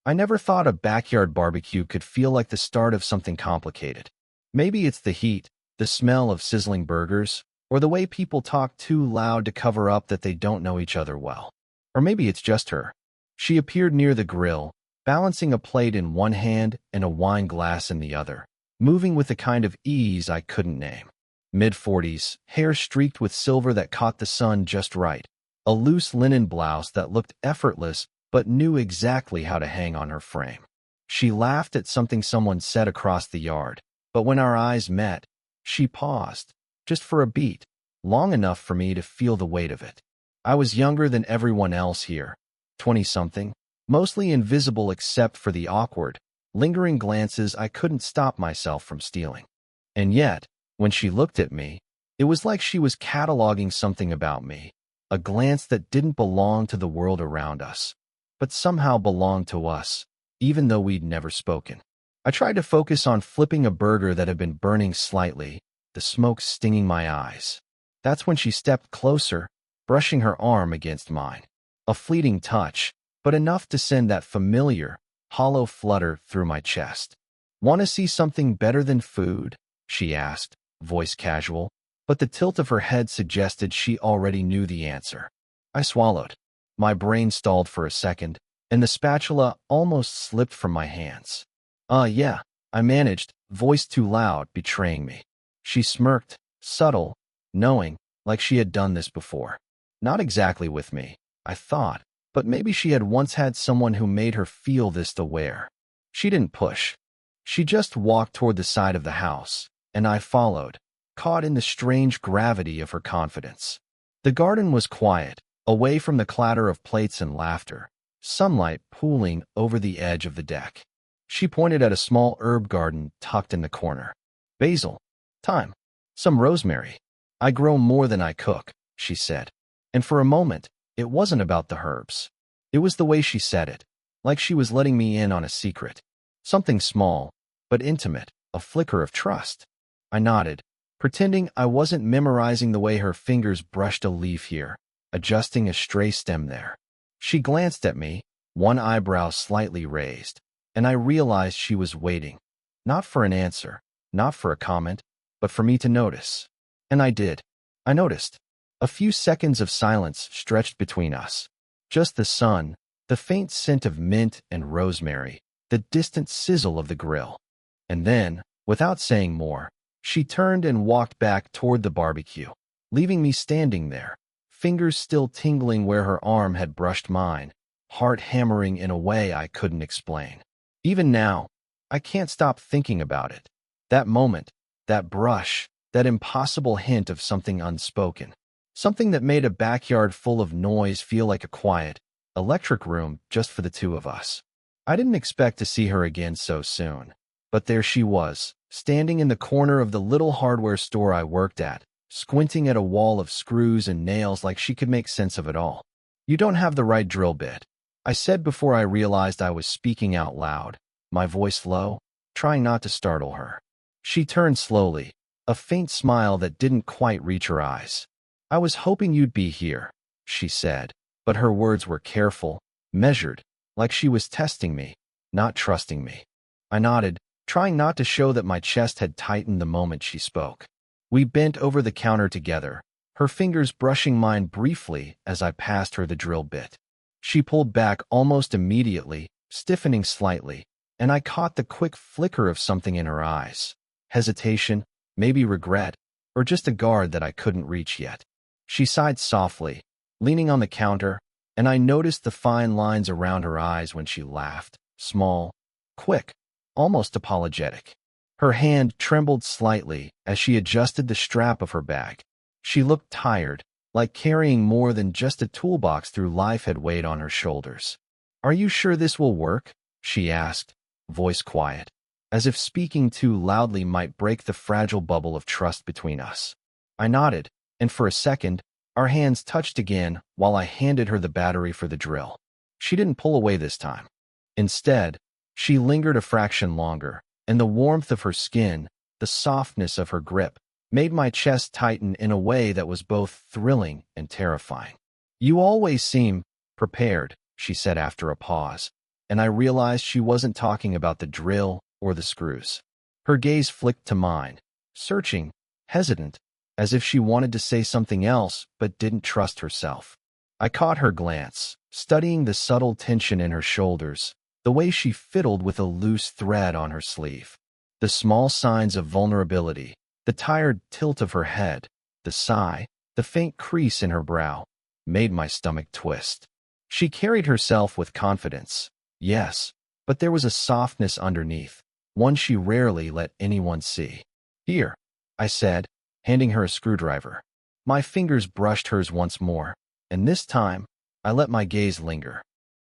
I never thought a backyard barbecue could feel like the start of something complicated. Maybe it's the heat, the smell of sizzling burgers, or the way people talk too loud to cover up that they don't know each other well. Or maybe it's just her. She appeared near the grill, balancing a plate in one hand and a wine glass in the other, moving with a kind of ease I couldn't name. Mid-40s, hair streaked with silver that caught the sun just right, a loose linen blouse that looked effortless but knew exactly how to hang on her frame. She laughed at something someone said across the yard, but when our eyes met, she paused, just for a beat, long enough for me to feel the weight of it. I was younger than everyone else here, 20-something, mostly invisible except for the awkward, lingering glances I couldn't stop myself from stealing. And yet, when she looked at me, it was like she was cataloging something about me, a glance that didn't belong to the world around us, but somehow belonged to us, even though we'd never spoken. I tried to focus on flipping a burger that had been burning slightly, the smoke stinging my eyes. That's when she stepped closer, brushing her arm against mine. A fleeting touch, but enough to send that familiar, hollow flutter through my chest. "Want to see something better than food?" she asked, voice casual, but the tilt of her head suggested she already knew the answer. I swallowed. My brain stalled for a second, and the spatula almost slipped from my hands. Yeah," I managed, voice too loud, betraying me. She smirked, subtle, knowing, like she had done this before. Not exactly with me, I thought, but maybe she had once had someone who made her feel this aware. She didn't push. She just walked toward the side of the house, and I followed, caught in the strange gravity of her confidence. The garden was quiet, away from the clatter of plates and laughter, sunlight pooling over the edge of the deck. She pointed at a small herb garden tucked in the corner. "Basil, thyme, some rosemary. I grow more than I cook," she said. And for a moment, it wasn't about the herbs. It was the way she said it, like she was letting me in on a secret. Something small, but intimate, a flicker of trust. I nodded, pretending I wasn't memorizing the way her fingers brushed a leaf here, adjusting a stray stem there. She glanced at me, one eyebrow slightly raised, and I realized she was waiting, not for an answer, not for a comment, but for me to notice. And I did. I noticed. A few seconds of silence stretched between us. Just the sun, the faint scent of mint and rosemary, the distant sizzle of the grill. And then, without saying more, she turned and walked back toward the barbecue, leaving me standing there, fingers still tingling where her arm had brushed mine, heart hammering in a way I couldn't explain. Even now, I can't stop thinking about it. That moment, that brush, that impossible hint of something unspoken. Something that made a backyard full of noise feel like a quiet, electric room just for the two of us. I didn't expect to see her again so soon, but there she was, standing in the corner of the little hardware store I worked at, squinting at a wall of screws and nails like she could make sense of it all. "You don't have the right drill bit," I said before I realized I was speaking out loud, my voice low, trying not to startle her. She turned slowly, a faint smile that didn't quite reach her eyes. "I was hoping you'd be here," she said, but her words were careful, measured, like she was testing me, not trusting me. I nodded, trying not to show that my chest had tightened the moment she spoke. We bent over the counter together, her fingers brushing mine briefly as I passed her the drill bit. She pulled back almost immediately, stiffening slightly, and I caught the quick flicker of something in her eyes. Hesitation, maybe regret, or just a guard that I couldn't reach yet. She sighed softly, leaning on the counter, and I noticed the fine lines around her eyes when she laughed, small, quick, almost apologetic. Her hand trembled slightly as she adjusted the strap of her bag. She looked tired, like carrying more than just a toolbox through life had weighed on her shoulders. "Are you sure this will work?" she asked, voice quiet, as if speaking too loudly might break the fragile bubble of trust between us. I nodded, and for a second, our hands touched again while I handed her the battery for the drill. She didn't pull away this time. Instead, she lingered a fraction longer, and the warmth of her skin, the softness of her grip, made my chest tighten in a way that was both thrilling and terrifying. "You always seem prepared," she said after a pause, and I realized she wasn't talking about the drill or the screws. Her gaze flicked to mine, searching, hesitant, as if she wanted to say something else but didn't trust herself. I caught her glance, studying the subtle tension in her shoulders, the way she fiddled with a loose thread on her sleeve. The small signs of vulnerability, the tired tilt of her head, the sigh, the faint crease in her brow, made my stomach twist. She carried herself with confidence, yes, but there was a softness underneath, one she rarely let anyone see. "Here," I said, handing her a screwdriver. My fingers brushed hers once more, and this time, I let my gaze linger.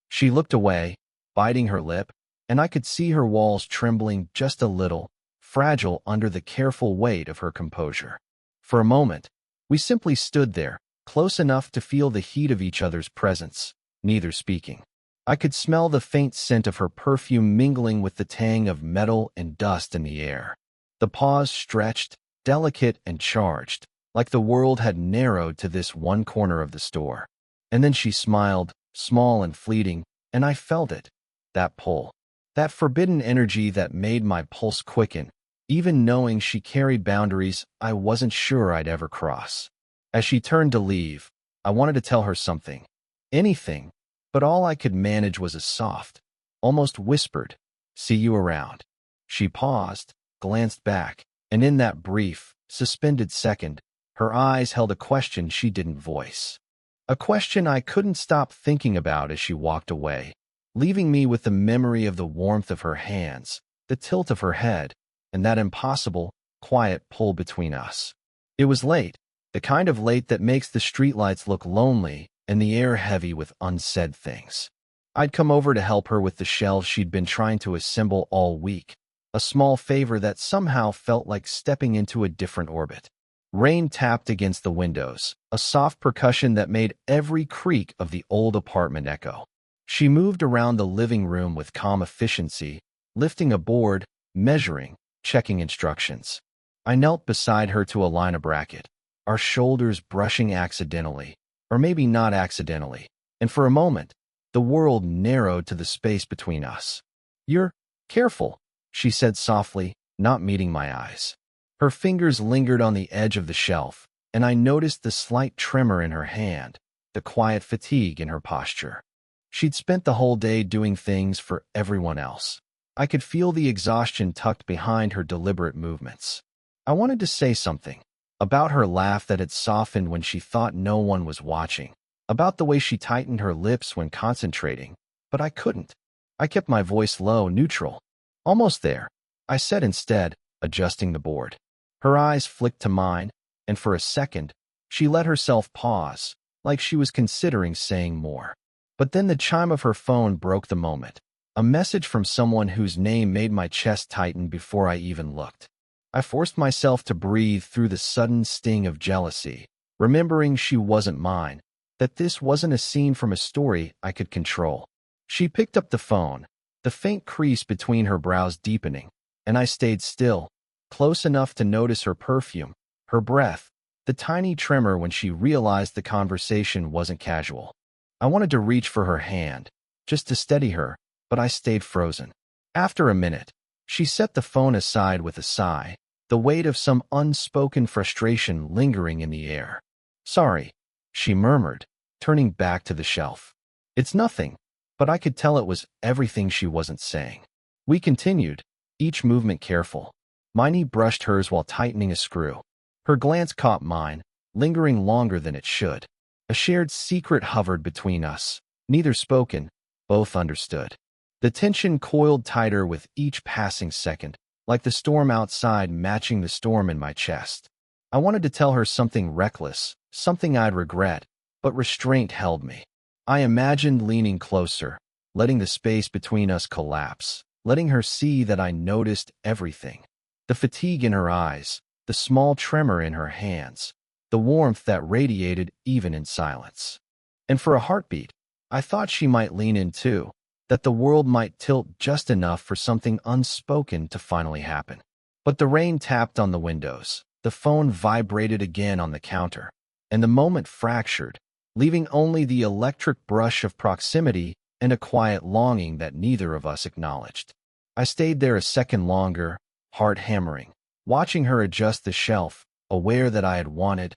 She looked away, biting her lip, and I could see her walls trembling just a little, fragile under the careful weight of her composure. For a moment, we simply stood there, close enough to feel the heat of each other's presence, neither speaking. I could smell the faint scent of her perfume mingling with the tang of metal and dust in the air. The pause stretched, delicate and charged, like the world had narrowed to this one corner of the store. And then she smiled, small and fleeting, and I felt it. That pull. That forbidden energy that made my pulse quicken, even knowing she carried boundaries I wasn't sure I'd ever cross. As she turned to leave, I wanted to tell her something. Anything. But all I could manage was a soft, almost whispered, "See you around." She paused, glanced back, and in that brief, suspended second, her eyes held a question she didn't voice. A question I couldn't stop thinking about as she walked away, leaving me with the memory of the warmth of her hands, the tilt of her head, and that impossible, quiet pull between us. It was late, the kind of late that makes the streetlights look lonely and the air heavy with unsaid things. I'd come over to help her with the shelves she'd been trying to assemble all week, a small favor that somehow felt like stepping into a different orbit. Rain tapped against the windows, a soft percussion that made every creak of the old apartment echo. She moved around the living room with calm efficiency, lifting a board, measuring, checking instructions. I knelt beside her to align a bracket, our shoulders brushing accidentally, or maybe not accidentally, and for a moment, the world narrowed to the space between us. "You're careful," she said softly, not meeting my eyes. Her fingers lingered on the edge of the shelf, and I noticed the slight tremor in her hand, the quiet fatigue in her posture. She'd spent the whole day doing things for everyone else. I could feel the exhaustion tucked behind her deliberate movements. I wanted to say something. About her laugh that had softened when she thought no one was watching. About the way she tightened her lips when concentrating. But I couldn't. I kept my voice low, neutral. "Almost there," I said instead, adjusting the board. Her eyes flicked to mine, and for a second, she let herself pause, like she was considering saying more. But then the chime of her phone broke the moment. A message from someone whose name made my chest tighten before I even looked. I forced myself to breathe through the sudden sting of jealousy, remembering she wasn't mine, that this wasn't a scene from a story I could control. She picked up the phone, the faint crease between her brows deepening, and I stayed still, close enough to notice her perfume, her breath, the tiny tremor when she realized the conversation wasn't casual. I wanted to reach for her hand, just to steady her, but I stayed frozen. After a minute, she set the phone aside with a sigh, the weight of some unspoken frustration lingering in the air. "Sorry," she murmured, turning back to the shelf. "It's nothing," but I could tell it was everything she wasn't saying. We continued, each movement careful. My knee brushed hers while tightening a screw. Her glance caught mine, lingering longer than it should. A shared secret hovered between us, neither spoken, both understood. The tension coiled tighter with each passing second, like the storm outside matching the storm in my chest. I wanted to tell her something reckless, something I'd regret, but restraint held me. I imagined leaning closer, letting the space between us collapse, letting her see that I noticed everything. The fatigue in her eyes, the small tremor in her hands, the warmth that radiated even in silence. And for a heartbeat, I thought she might lean in too, that the world might tilt just enough for something unspoken to finally happen. But the rain tapped on the windows, the phone vibrated again on the counter, and the moment fractured, leaving only the electric brush of proximity and a quiet longing that neither of us acknowledged. I stayed there a second longer, heart hammering, watching her adjust the shelf, aware that I had wanted,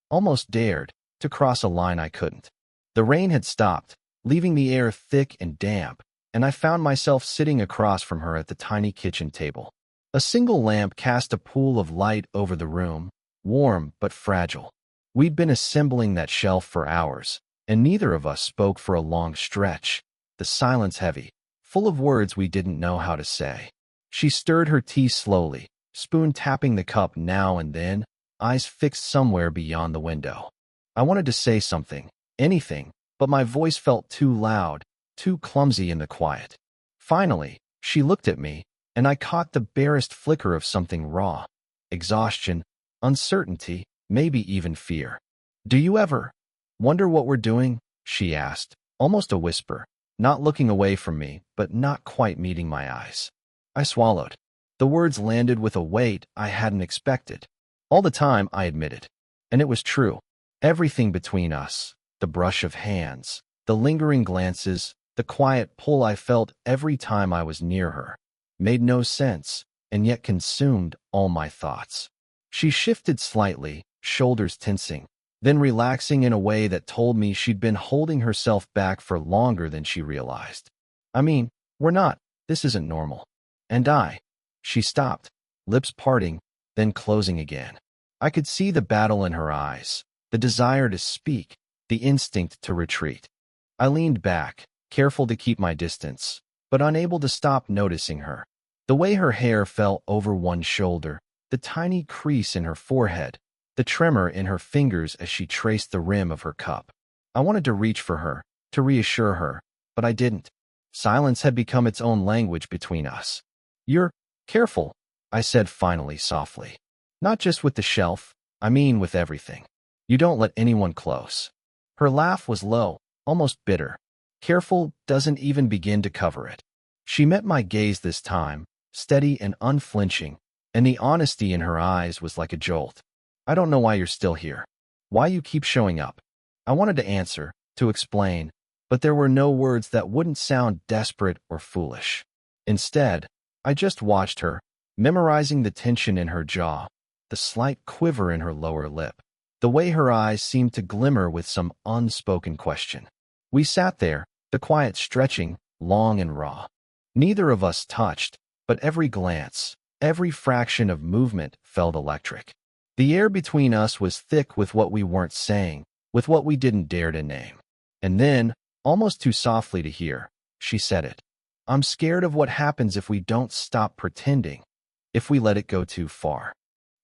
almost dared, to cross a line I couldn't. The rain had stopped, leaving the air thick and damp, and I found myself sitting across from her at the tiny kitchen table. A single lamp cast a pool of light over the room, warm but fragile. We'd been assembling that shelf for hours, and neither of us spoke for a long stretch, the silence heavy, full of words we didn't know how to say. She stirred her tea slowly, spoon tapping the cup now and then, eyes fixed somewhere beyond the window. I wanted to say something, anything, but my voice felt too loud, too clumsy in the quiet. Finally, she looked at me, and I caught the barest flicker of something raw. Exhaustion, uncertainty, maybe even fear. "Do you ever wonder what we're doing?" she asked, almost a whisper, not looking away from me, but not quite meeting my eyes. I swallowed. The words landed with a weight I hadn't expected. All the time, I admitted. And it was true. Everything between us, the brush of hands, the lingering glances, the quiet pull I felt every time I was near her, made no sense, and yet consumed all my thoughts. She shifted slightly, shoulders tensing, then relaxing in a way that told me she'd been holding herself back for longer than she realized. "I mean, we're not. This isn't normal." And she stopped, lips parting, then closing again. I could see the battle in her eyes, the desire to speak, the instinct to retreat. I leaned back, careful to keep my distance, but unable to stop noticing her. The way her hair fell over one shoulder, the tiny crease in her forehead, the tremor in her fingers as she traced the rim of her cup. I wanted to reach for her, to reassure her, but I didn't. Silence had become its own language between us. "You're careful," I said finally softly. "Not just with the shelf, I mean with everything. You don't let anyone close." Her laugh was low, almost bitter. Careful doesn't even begin to cover it. She met my gaze this time, steady and unflinching, and the honesty in her eyes was like a jolt. "I don't know why you're still here. Why you keep showing up." I wanted to answer, to explain, but there were no words that wouldn't sound desperate or foolish. Instead, I just watched her, memorizing the tension in her jaw, the slight quiver in her lower lip, the way her eyes seemed to glimmer with some unspoken question. We sat there, the quiet stretching, long and raw. Neither of us touched, but every glance, every fraction of movement felt electric. The air between us was thick with what we weren't saying, with what we didn't dare to name. And then, almost too softly to hear, she said it. "I'm scared of what happens if we don't stop pretending, if we let it go too far."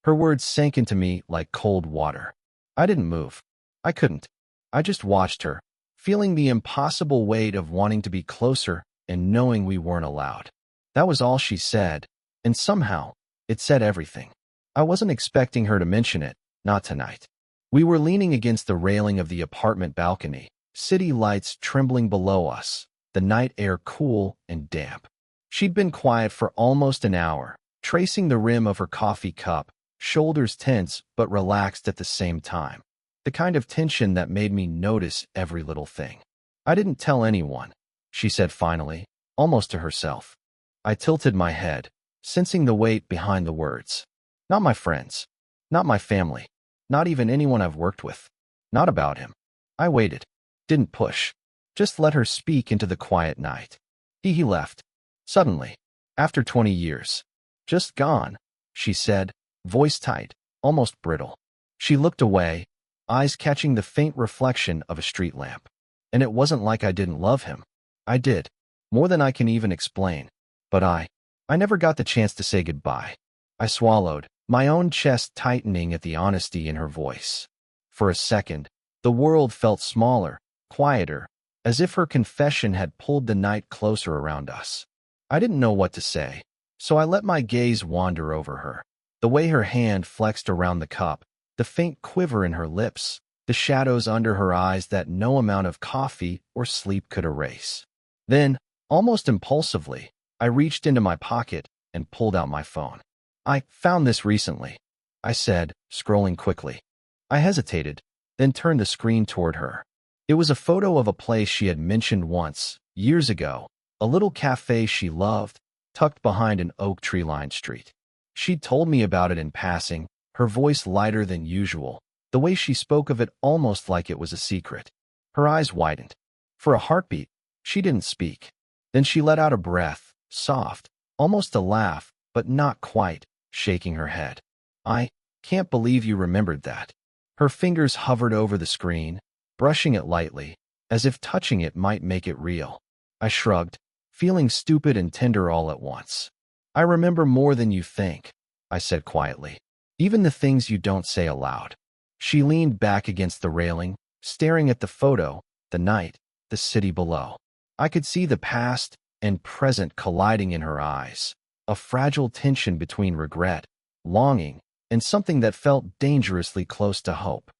Her words sank into me like cold water. I didn't move. I couldn't. I just watched her, feeling the impossible weight of wanting to be closer and knowing we weren't allowed. That was all she said, and somehow, it said everything. I wasn't expecting her to mention it, not tonight. We were leaning against the railing of the apartment balcony, city lights trembling below us, the night air cool and damp. She'd been quiet for almost an hour, tracing the rim of her coffee cup, shoulders tense but relaxed at the same time, the kind of tension that made me notice every little thing. "I didn't tell anyone," she said finally, almost to herself. I tilted my head, sensing the weight behind the words. "Not my friends. Not my family. Not even anyone I've worked with. Not about him." I waited. Didn't push. Just let her speak into the quiet night. He left. Suddenly. After 20 years. "Just gone," she said, voice tight, almost brittle. She looked away, eyes catching the faint reflection of a street lamp. And it wasn't like I didn't love him. I did. More than I can even explain. But I never got the chance to say goodbye. I swallowed, my own chest tightening at the honesty in her voice. For a second, the world felt smaller, quieter, as if her confession had pulled the night closer around us. I didn't know what to say, so I let my gaze wander over her. The way her hand flexed around the cup, the faint quiver in her lips, the shadows under her eyes that no amount of coffee or sleep could erase. Then, almost impulsively, I reached into my pocket and pulled out my phone. "I found this recently," I said, scrolling quickly. I hesitated, then turned the screen toward her. It was a photo of a place she had mentioned once, years ago, a little cafe she loved, tucked behind an oak tree-lined street. She'd told me about it in passing, her voice lighter than usual, the way she spoke of it almost like it was a secret. Her eyes widened. For a heartbeat, she didn't speak. Then she let out a breath, soft, almost a laugh, but not quite, shaking her head. I can't believe you remembered that. Her fingers hovered over the screen, brushing it lightly, as if touching it might make it real. I shrugged, feeling stupid and tender all at once. I remember more than you think, I said quietly. Even the things you don't say aloud. She leaned back against the railing, staring at the photo, the night, the city below. I could see the past and present colliding in her eyes, a fragile tension between regret, longing, and something that felt dangerously close to hope.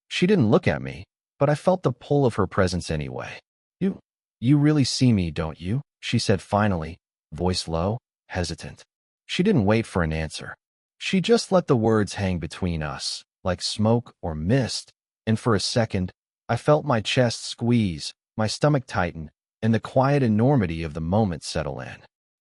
She didn't look at me, but I felt the pull of her presence anyway. You really see me, don't you? She said finally, voice low, hesitant. She didn't wait for an answer. She just let the words hang between us, like smoke or mist, and for a second, I felt my chest squeeze, my stomach tighten, and the quiet enormity of the moment settle in.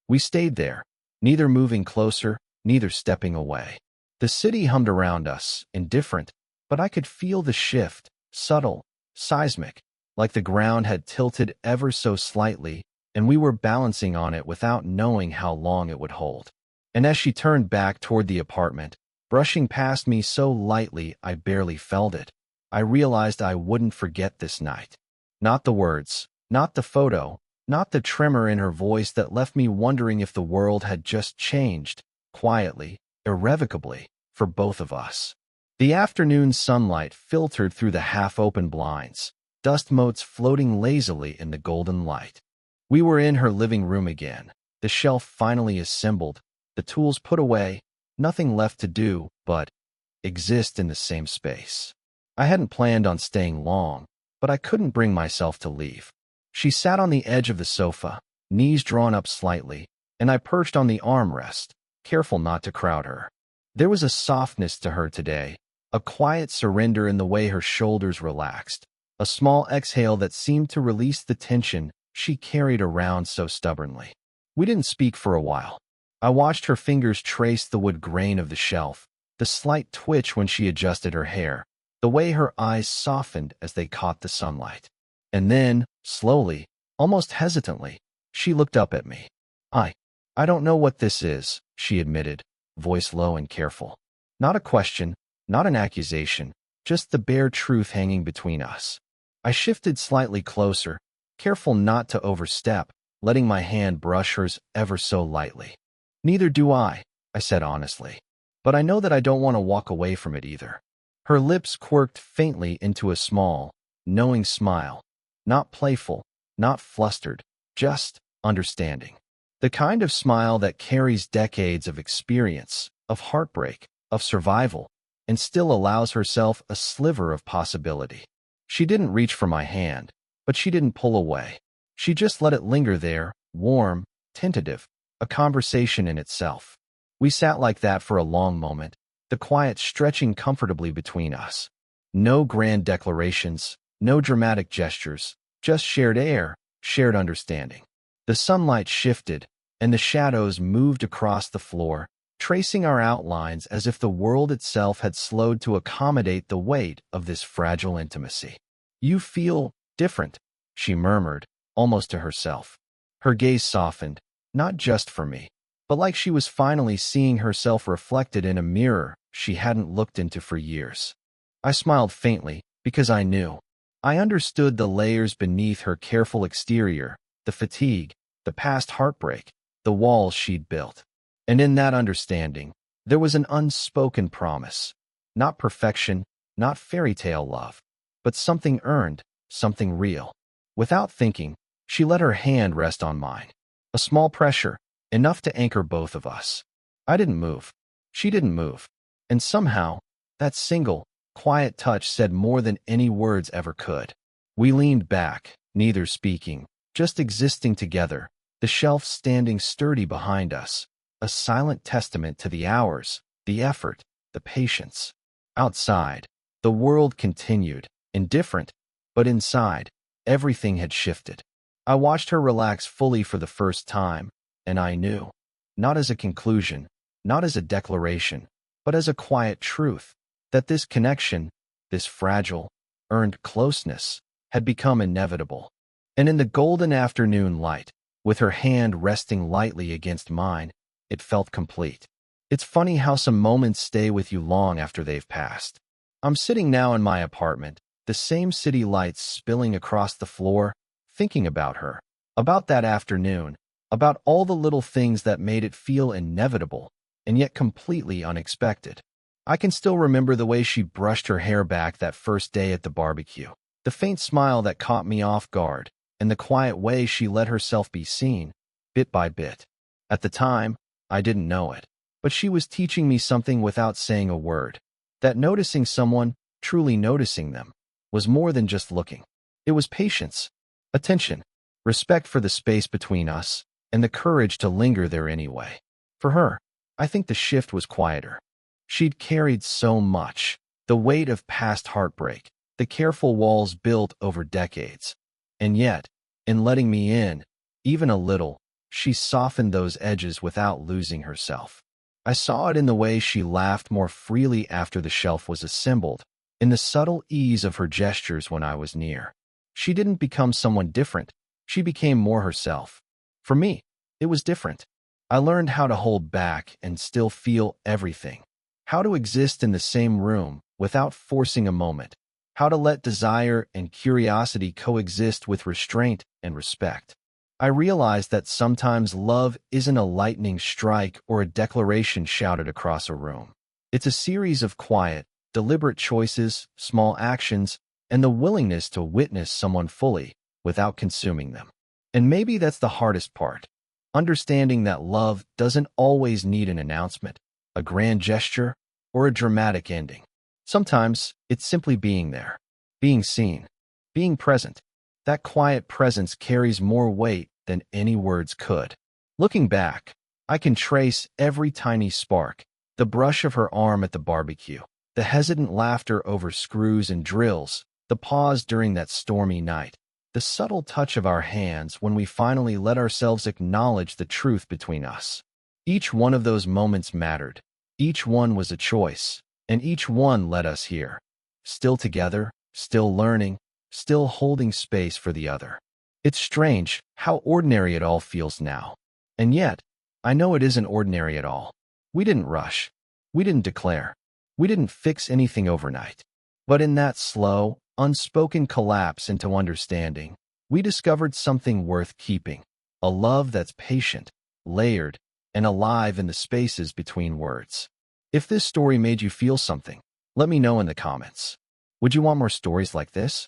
We stayed there, neither moving closer, neither stepping away. The city hummed around us, indifferent, but I could feel the shift, subtle, seismic, like the ground had tilted ever so slightly, and we were balancing on it without knowing how long it would hold. And as she turned back toward the apartment, brushing past me so lightly I barely felt it, I realized I wouldn't forget this night. Not the words, not the photo, not the tremor in her voice that left me wondering if the world had just changed, quietly, irrevocably, for both of us. The afternoon sunlight filtered through the half-open blinds, dust motes floating lazily in the golden light. We were in her living room again, the shelf finally assembled, the tools put away, nothing left to do but exist in the same space. I hadn't planned on staying long, but I couldn't bring myself to leave. She sat on the edge of the sofa, knees drawn up slightly, and I perched on the armrest, careful not to crowd her. There was a softness to her today, a quiet surrender in the way her shoulders relaxed, a small exhale that seemed to release the tension she carried around so stubbornly. We didn't speak for a while. I watched her fingers trace the wood grain of the shelf, the slight twitch when she adjusted her hair, the way her eyes softened as they caught the sunlight. And then, slowly, almost hesitantly, she looked up at me. I don't know what this is, she admitted, voice low and careful. Not a question, not an accusation, just the bare truth hanging between us. I shifted slightly closer, careful not to overstep, letting my hand brush hers ever so lightly. Neither do I said honestly. But I know that I don't want to walk away from it either. Her lips quirked faintly into a small, knowing smile. Not playful, not flustered, just understanding. The kind of smile that carries decades of experience, of heartbreak, of survival, and still allows herself a sliver of possibility. She didn't reach for my hand, but she didn't pull away. She just let it linger there, warm, tentative, a conversation in itself. We sat like that for a long moment, the quiet stretching comfortably between us. No grand declarations, no dramatic gestures, just shared air, shared understanding. The sunlight shifted, and the shadows moved across the floor, tracing our outlines as if the world itself had slowed to accommodate the weight of this fragile intimacy. You feel different, she murmured, almost to herself. Her gaze softened, not just for me, but like she was finally seeing herself reflected in a mirror she hadn't looked into for years. I smiled faintly, because I knew. I understood the layers beneath her careful exterior, the fatigue, the past heartbreak, the walls she'd built. And in that understanding, there was an unspoken promise. Not perfection, not fairy tale love, but something earned, something real. Without thinking, she let her hand rest on mine. A small pressure, enough to anchor both of us. I didn't move. She didn't move. And somehow, that single, quiet touch said more than any words ever could. We leaned back, neither speaking, just existing together, the shelf standing sturdy behind us, a silent testament to the hours, the effort, the patience. Outside, the world continued, indifferent, but inside, everything had shifted. I watched her relax fully for the first time, and I knew, not as a conclusion, not as a declaration, but as a quiet truth, that this connection, this fragile, earned closeness, had become inevitable. And in the golden afternoon light, with her hand resting lightly against mine, it felt complete. It's funny how some moments stay with you long after they've passed. I'm sitting now in my apartment, the same city lights spilling across the floor, thinking about her, about that afternoon, about all the little things that made it feel inevitable, and yet completely unexpected. I can still remember the way she brushed her hair back that first day at the barbecue, the faint smile that caught me off guard, and the quiet way she let herself be seen, bit by bit. At the time, I didn't know it, but she was teaching me something without saying a word, that noticing someone, truly noticing them, was more than just looking. It was patience, attention, respect for the space between us, and the courage to linger there anyway. For her, I think the shift was quieter. She'd carried so much, the weight of past heartbreak, the careful walls built over decades. And yet, in letting me in, even a little, she softened those edges without losing herself. I saw it in the way she laughed more freely after the shelf was assembled, in the subtle ease of her gestures when I was near. She didn't become someone different, she became more herself. For me, it was different. I learned how to hold back and still feel everything, how to exist in the same room without forcing a moment, how to let desire and curiosity coexist with restraint and respect. I realized that sometimes love isn't a lightning strike or a declaration shouted across a room. It's a series of quiet, deliberate choices, small actions, and the willingness to witness someone fully without consuming them. And maybe that's the hardest part, understanding that love doesn't always need an announcement, a grand gesture, or a dramatic ending. Sometimes it's simply being there, being seen, being present. That quiet presence carries more weight than any words could. Looking back, I can trace every tiny spark, the brush of her arm at the barbecue, the hesitant laughter over screws and drills, the pause during that stormy night, the subtle touch of our hands when we finally let ourselves acknowledge the truth between us. Each one of those moments mattered. Each one was a choice, and each one led us here. Still together, still learning, still holding space for the other. It's strange how ordinary it all feels now. And yet, I know it isn't ordinary at all. We didn't rush. We didn't declare. We didn't fix anything overnight. But in that slow, unspoken collapse into understanding, we discovered something worth keeping. A love that's patient, layered, and alive in the spaces between words. If this story made you feel something, let me know in the comments. Would you want more stories like this?